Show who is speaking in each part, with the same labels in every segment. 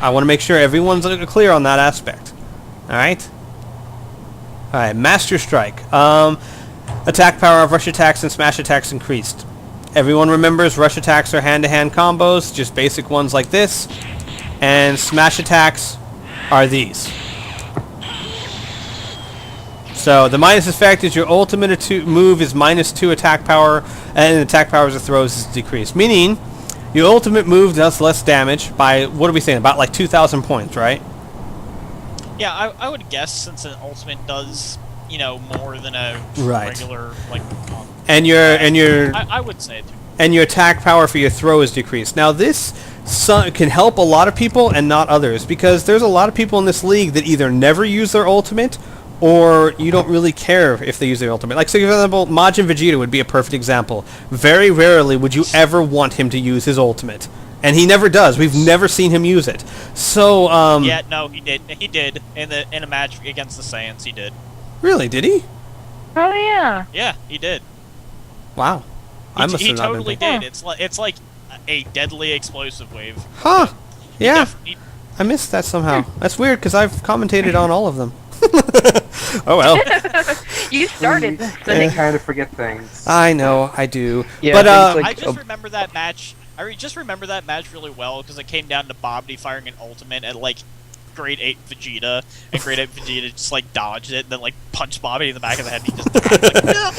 Speaker 1: I want to make sure everyone's clear on that aspect. Alright? Alright, Master Strike. Attack power of rush attacks and smash attacks increased. Everyone remembers rush attacks are hand-to-hand combos, just basic ones like this. And smash attacks are these. So the minus effect is your ultimate move is -2 attack power, and attack power as it throws is decreased. Meaning, your ultimate move does less damage by, what are we saying, about like 2,000 points, right?
Speaker 2: Yeah, I would guess, since an ultimate does, you know, more than a regular, like...
Speaker 1: And your
Speaker 2: I would say it too.
Speaker 1: And your attack power for your throw is decreased. Now this can help a lot of people and not others, because there's a lot of people in this league that either never use their ultimate, or you don't really care if they use their ultimate. Like, so for example, Majin Vegeta would be a perfect example. Very rarely would you ever want him to use his ultimate. And he never does. We've never seen him use it. So,
Speaker 2: yeah, no, he did. He did. In a match against the Saiyans, he did.
Speaker 1: Really? Did he?
Speaker 3: Oh, yeah.
Speaker 2: Yeah, he did.
Speaker 1: Wow.
Speaker 2: He totally did. It's like a deadly explosive wave.
Speaker 1: Huh. Yeah. I missed that somehow. That's weird, because I've commentated on all of them. Oh well.
Speaker 3: You started.
Speaker 4: I kind of forget things.
Speaker 1: I know, I do.
Speaker 5: Yeah,
Speaker 1: but
Speaker 2: I just remember that match. Just remember that match really well because it came down to Babidi firing an ultimate at like grade 8 Vegeta, and grade 8 Vegeta just like dodged it, and then like punched Babidi in the back of the head. And he just died. Like, no!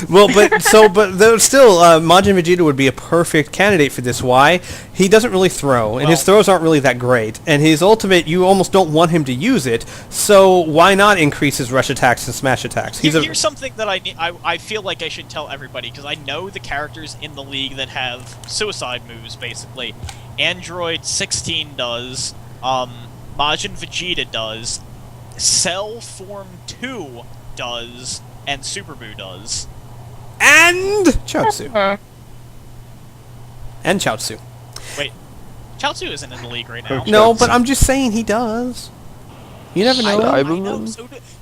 Speaker 1: Well, but still, Majin Vegeta would be a perfect candidate for this. Why? He doesn't really throw, and his throws aren't really that great. And his ultimate, you almost don't want him to use it. So why not increase his rush attacks and smash attacks?
Speaker 2: Here's something that I feel like I should tell everybody, because I know the characters in the league that have suicide moves. Basically, Android 16 does. Majin Vegeta does. Cell Form 2 does. And Super Buu does.
Speaker 1: And Chaozu. And Chaozu.
Speaker 2: Wait, Chaozu isn't in the league right now.
Speaker 1: No, but I'm just saying he does. You never know.
Speaker 2: I know.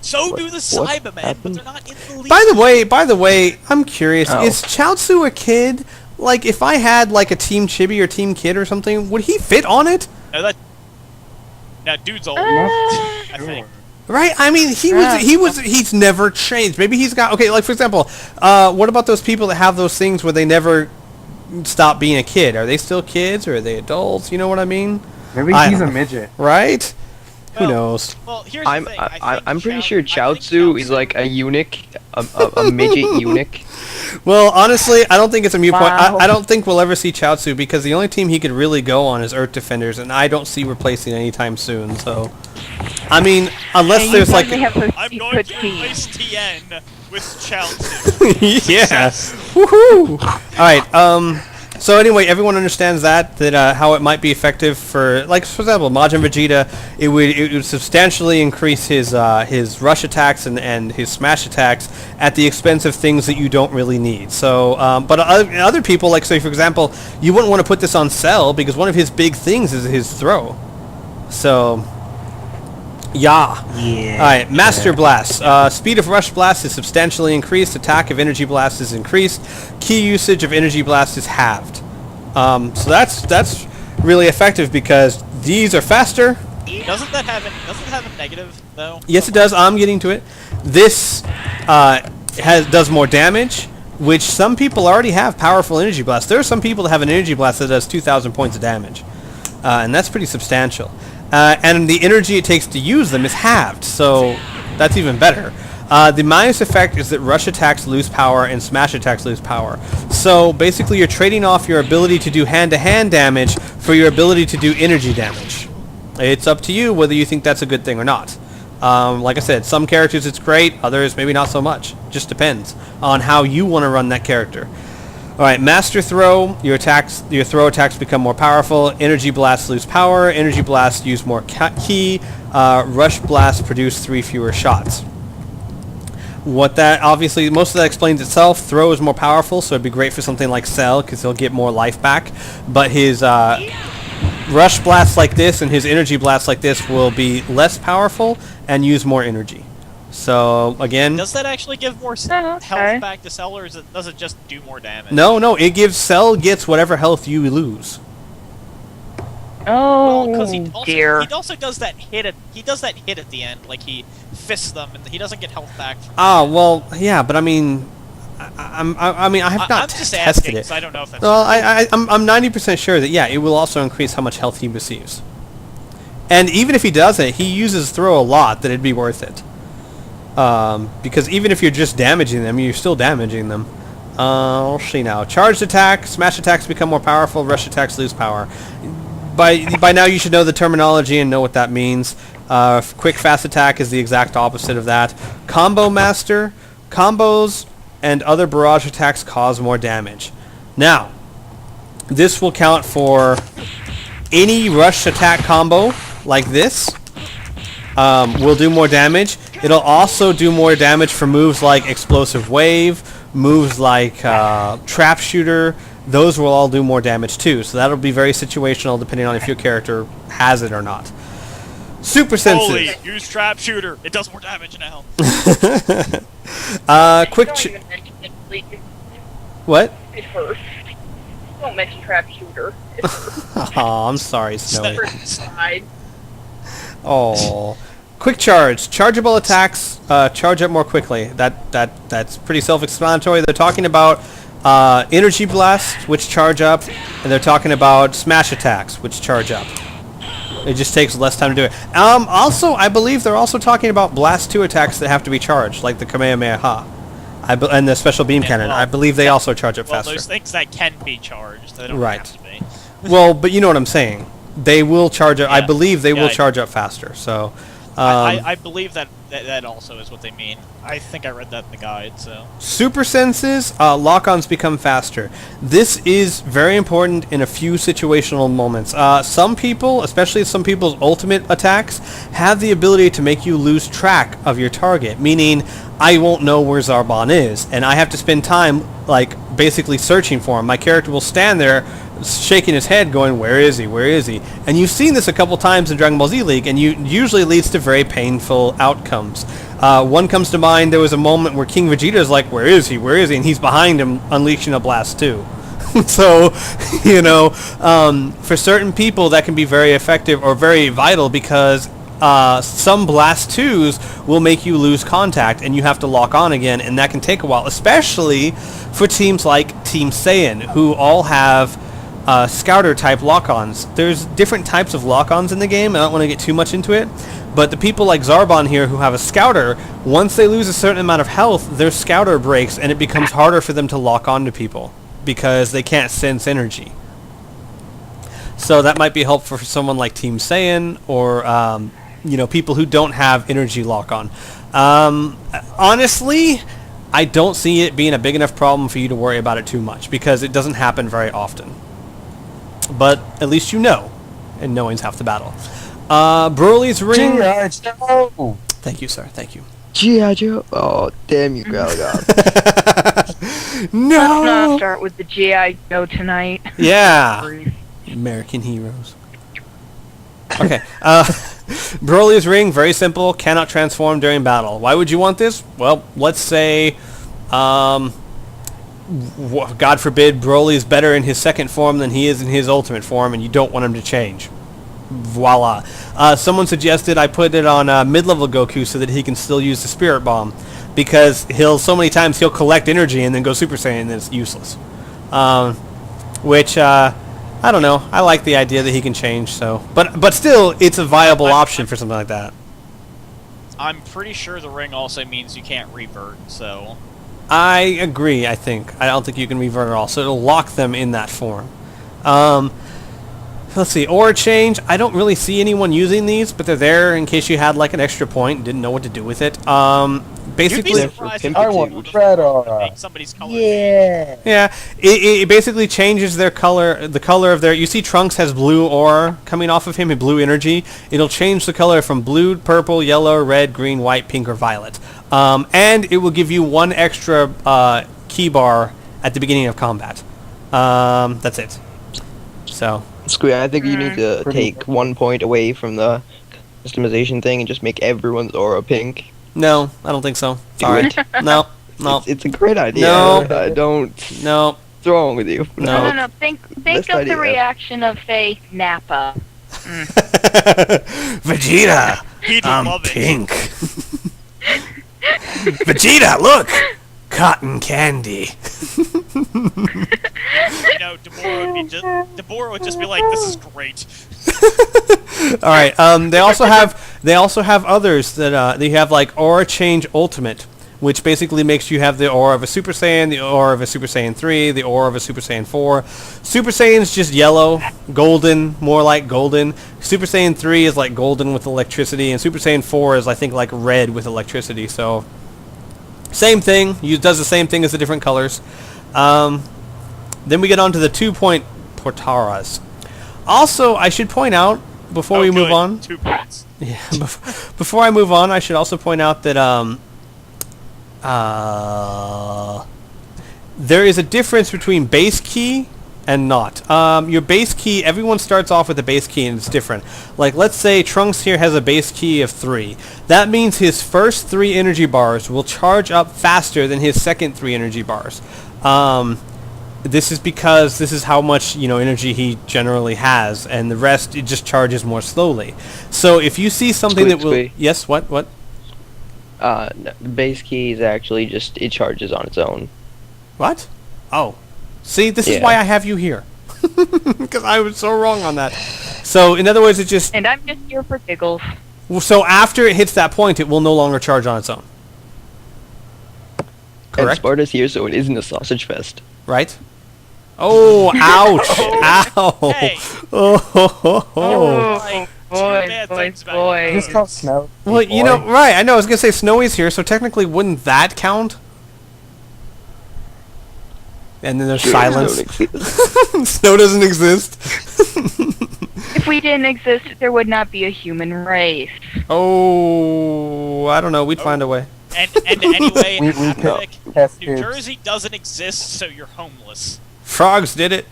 Speaker 2: So do the Cybermen, but they're not in the league.
Speaker 1: By the way, I'm curious. Is Chaozu a kid? Like, if I had like a Team Chibi or Team Kid or something, would he fit on it?
Speaker 2: No, that dude's old. I think.
Speaker 1: Right? I mean, he's never changed. Maybe he's got, okay, like for example, what about those people that have those things where they never stop being a kid? Are they still kids or are they adults? You know what I mean?
Speaker 4: Maybe he's a midget.
Speaker 1: Right? Who knows?
Speaker 2: Well, here's the thing.
Speaker 5: I'm pretty sure Chaozu is like a eunuch, a midget eunuch.
Speaker 1: Well, honestly, I don't think it's a mute point. I don't think we'll ever see Chaozu, because the only team he could really go on is Earth Defenders, and I don't see replacing anytime soon, so... I mean, unless there's like...
Speaker 2: I'm going to replace Tien with Chaozu.
Speaker 1: Yeah! Woohoo! Alright, so anyway, everyone understands that how it might be effective for, like, for example, Majin Vegeta, it would substantially increase his rush attacks and his smash attacks at the expense of things that you don't really need. So, but other people, like, say, for example, you wouldn't want to put this on Cell, because one of his big things is his throw. So... Yeah. Alright, Master Blast. Speed of Rush Blast is substantially increased. Attack of Energy Blast is increased. Key usage of Energy Blast is halved. So that's really effective, because these are faster.
Speaker 2: Doesn't it have a negative though?
Speaker 1: Yes, it does. I'm getting to it. This does more damage, which some people already have powerful Energy Blast. There are some people that have an Energy Blast that does 2,000 points of damage, and that's pretty substantial. And the energy it takes to use them is halved, so that's even better. The minus effect is that rush attacks lose power and smash attacks lose power. So basically you're trading off your ability to do hand-to-hand damage for your ability to do energy damage. It's up to you whether you think that's a good thing or not. Like I said, some characters it's great, others maybe not so much. Just depends on how you want to run that character. Alright, Master Throw, your throw attacks become more powerful. Energy Blasts lose power. Energy Blasts use more ki. Rush Blasts produce 3 fewer shots. What that, obviously, most of that explains itself. Throw is more powerful, so it'd be great for something like Cell, because he'll get more life back. But his Rush Blasts like this and his Energy Blasts like this will be less powerful and use more energy. So, again...
Speaker 2: Does that actually give more health back to Cell, or does it just do more damage?
Speaker 1: No, it gives... Cell gets whatever health you lose.
Speaker 3: Oh,
Speaker 2: Because
Speaker 3: dear.
Speaker 2: he also does that hit at the end, like he fists them and he doesn't get health back. From
Speaker 1: Ah, well, yeah, but I mean, I mean, I have not
Speaker 2: I'm just
Speaker 1: tested
Speaker 2: asking,
Speaker 1: it.
Speaker 2: 'cause I don't know if that's.
Speaker 1: Well, I'm 90% sure that yeah, it will also increase how much health he receives. And even if he doesn't, he uses throw a lot, that it'd be worth it. Because even if you're just damaging them, you're still damaging them. We'll see now. Charged attack, smash attacks become more powerful, rush attacks lose power. By now you should know the terminology and know what that means. Quick fast attack is the exact opposite of that. Combo master, combos and other barrage attacks cause more damage. Now, this will count for any rush attack combo like this. Will do more damage. It'll also do more damage for moves like Explosive Wave, moves like Trap Shooter. Those will all do more damage too. So that'll be very situational depending on if your character has it or not. Super senses.
Speaker 2: Holy, use trap shooter. It does more damage now.
Speaker 1: Quick.
Speaker 3: Don't even mention it, please.
Speaker 1: What?
Speaker 3: It hurts. Don't mention trap shooter. It hurts.
Speaker 1: Oh, I'm sorry, Snowy.
Speaker 3: Side.
Speaker 1: Oh. Quick charge. Chargeable attacks charge up more quickly. That's pretty self-explanatory. They're talking about energy blast, which charge up, and they're talking about smash attacks, which charge up. It just takes less time to do it. Also, I believe they're also talking about blast 2 attacks that have to be charged, like the Kamehameha, and the special beam cannon.
Speaker 2: well,
Speaker 1: I believe they also charge up
Speaker 2: Well,
Speaker 1: faster.
Speaker 2: those things that can be charged, they don't
Speaker 1: Right.
Speaker 2: have to be.
Speaker 1: Well, but you know what I'm saying. They will charge up. I
Speaker 2: Yeah.
Speaker 1: believe they will
Speaker 2: Yeah.
Speaker 1: charge up faster. So.
Speaker 2: I believe that also is what they mean. I think I read that in the guide, so.
Speaker 1: Super senses, lock-ons become faster. This is very important in a few situational moments. Some people, especially some people's ultimate attacks, have the ability to make you lose track of your target, meaning I won't know where Zarbon is, and I have to spend time, like, basically searching for him. My character will stand there shaking his head going, where is he, where is he? And you've seen this a couple times in Dragon Ball Z League, and usually leads to very painful outcomes. One comes to mind, there was a moment where King Vegeta's like, where is he, where is he? And he's behind him unleashing a blast too. So, you know, for certain people that can be very effective or very vital because some blast 2s will make you lose contact and you have to lock on again, and that can take a while, especially for teams like Team Saiyan, who all have scouter type lock-ons. There's different types of lock-ons in the game. I don't want to get too much into it, but the people like Zarbon here who have a scouter, once they lose a certain amount of health, their scouter breaks and it becomes harder for them to lock on to people because they can't sense energy. So that might be helpful for someone like Team Saiyan or you know, people who don't have energy lock-on. Honestly, I don't see it being a big enough problem for you to worry about it too much because it doesn't happen very often. But at least you know, and knowing's half the battle. Broly's ring. Thank you, sir. Thank you.
Speaker 5: G.I. Joe. Oh, damn you, Galagon.
Speaker 3: Let's
Speaker 1: No.
Speaker 3: not start with the G.I. Joe tonight.
Speaker 1: Yeah. American heroes. Okay. Broly's ring, very simple. Cannot transform during battle. Why would you want this? Well, let's say, God forbid, Broly's better in his second form than he is in his ultimate form, and you don't want him to change. Voila. Someone suggested I put it on mid-level Goku so that he can still use the Spirit Bomb, because so many times he'll collect energy and then go Super Saiyan and then it's useless. Which, I don't know. I like the idea that he can change, so. But still, it's a viable option for something like that.
Speaker 2: I'm pretty sure the ring also means you can't revert, so.
Speaker 1: I agree, I think. I don't think you can revert at all, so it'll lock them in that form. Let's see, aura change. I don't really see anyone using these, but they're there in case you had like an extra point and didn't know what to do with it. Basically,
Speaker 2: You'd be surprised if
Speaker 5: I
Speaker 2: you
Speaker 5: want
Speaker 2: would
Speaker 6: red aura.
Speaker 2: make somebody's color.
Speaker 1: yeah, it basically changes their color, the color of their. You see, Trunks has blue aura coming off of him, and blue energy. It'll change the color from blue, purple, yellow, red, green, white, pink, or violet. And it will give you one extra key bar at the beginning of combat. That's it. So.
Speaker 5: Squeak, I think you need to take 1 point away from the customization thing and just make everyone's aura pink.
Speaker 1: No, I don't think so.
Speaker 5: Do
Speaker 1: Sorry.
Speaker 5: it.
Speaker 1: No.
Speaker 5: It's a great idea.
Speaker 1: No.
Speaker 5: I don't.
Speaker 1: No.
Speaker 5: What's wrong with you?
Speaker 1: No.
Speaker 3: No. Think
Speaker 5: Best
Speaker 3: of
Speaker 5: idea.
Speaker 3: the reaction of, say, Nappa
Speaker 1: Vegeta,
Speaker 2: He'd
Speaker 1: I'm
Speaker 2: love it.
Speaker 1: pink. Vegeta, look, cotton candy.
Speaker 2: You know, Dabura would just be like, "This is great."
Speaker 1: All right. They also have others that they have like Aura Change Ultimate, which basically makes you have the aura of a Super Saiyan, the aura of a Super Saiyan 3, the aura of a Super Saiyan 4. Super Saiyan's just yellow, golden, more like golden. Super Saiyan 3 is like golden with electricity, and Super Saiyan 4 is I think like red with electricity. So same thing. Does the same thing as the different colors. Then we get on to the 2-point Portaras. Also, I should point out before we move on.
Speaker 2: 2 points.
Speaker 1: Yeah. Before I move on, I should also point out that there is a difference between base key and not. Your base key, everyone starts off with a base key and it's different. Like, let's say Trunks here has a base key of 3. That means his first 3 energy bars will charge up faster than his second 3 energy bars. This is because this is how much, energy he generally has, and the rest, it just charges more slowly. So if you see something that will... Yes, what?
Speaker 5: No, the base key is actually just, it charges on its own.
Speaker 1: What? Oh. See, this is why I have you here. Because I was so wrong on that. So, in other words, it just...
Speaker 3: And I'm just here for giggles.
Speaker 1: So, after it hits that point, it will no longer charge on its own.
Speaker 5: And
Speaker 1: Correct?
Speaker 5: Sparta's here, so it isn't a sausage fest.
Speaker 1: Right? Oh, ouch! Ow!
Speaker 2: Hey.
Speaker 1: Oh, ho, ho, ho.
Speaker 2: Like, two
Speaker 3: boy,
Speaker 2: bad
Speaker 3: boy,
Speaker 2: things about
Speaker 3: boy.
Speaker 2: you.
Speaker 4: Just called Snow.
Speaker 1: Well, right, I know, I was going to say Snowy's here, so technically wouldn't that count? And then there's silence. Snow doesn't exist.
Speaker 3: If we didn't exist, there would not be a human race.
Speaker 1: Oh, I don't know, we'd find a way.
Speaker 2: And anyway,
Speaker 4: We
Speaker 2: Nick,
Speaker 4: test
Speaker 2: New
Speaker 4: tubes.
Speaker 2: Jersey doesn't exist, so you're homeless.
Speaker 1: Frogs did it.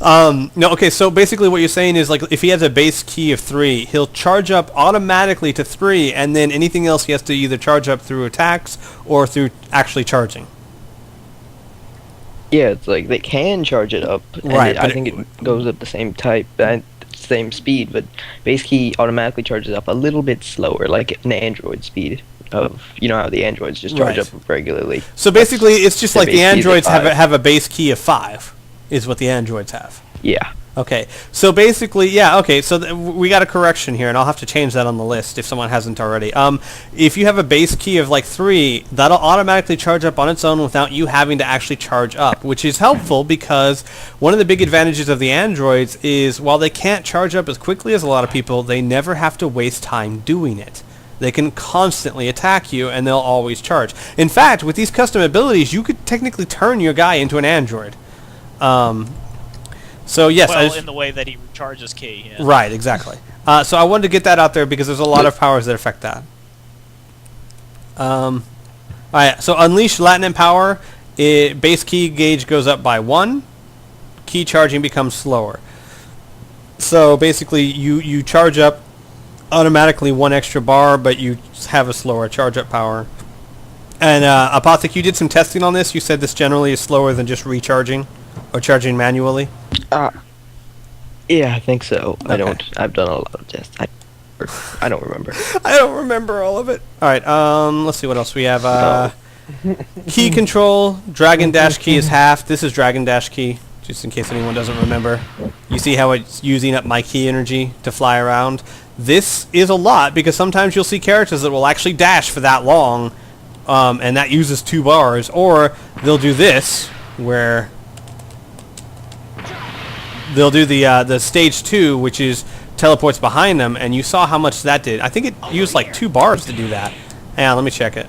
Speaker 1: No, okay, so basically what you're saying is, like, if he has a base key of 3, he'll charge up automatically to 3, and then anything else he has to either charge up through attacks or through actually charging.
Speaker 5: Yeah, it's like they can charge it up. And
Speaker 1: Right,
Speaker 5: I
Speaker 1: but
Speaker 5: think it goes up the same type and same speed, but base key automatically charges up a little bit slower, like an Android speed of how the Androids just charge
Speaker 1: Right.
Speaker 5: up regularly.
Speaker 1: So basically, it's just
Speaker 5: The
Speaker 1: like the
Speaker 5: base key is
Speaker 1: androids
Speaker 5: at 5.
Speaker 1: have a base key of 5, is what the androids have.
Speaker 5: Yeah.
Speaker 1: Okay, so basically, yeah, okay, so we got a correction here, and I'll have to change that on the list if someone hasn't already. If you have a base key of like 3, that'll automatically charge up on its own without you having to actually charge up, which is helpful because one of the big advantages of the androids is while they can't charge up as quickly as a lot of people, they never have to waste time doing it. They can constantly attack you, and they'll always charge. In fact, with these custom abilities, you could technically turn your guy into an android. So yes,
Speaker 2: Well, in the way that he recharges key. Yeah.
Speaker 1: right, exactly. So I wanted to get that out there because there's a lot of powers that affect that. Alright, so Unleash Latinum Power, base key gauge goes up by 1, key charging becomes slower. So basically you charge up automatically 1 extra bar, but you have a slower charge up power. And Apothec, you did some testing on this. You said this generally is slower than just recharging or charging manually.
Speaker 5: Yeah, I think so.
Speaker 1: Okay.
Speaker 5: I've done a lot of tests. I don't remember.
Speaker 1: I don't remember all of it. All right, let's see what else we have. Key control, Dragon Dash key is half. This is Dragon Dash key, just in case anyone doesn't remember. You see how it's using up my key energy to fly around? This is a lot because sometimes you'll see characters that will actually dash for that long, and that uses 2 bars, or they'll do this, where they'll do the stage 2, which is teleports behind them, and you saw how much that did. I think it used like 2 bars to do that. Hang on, let me check it.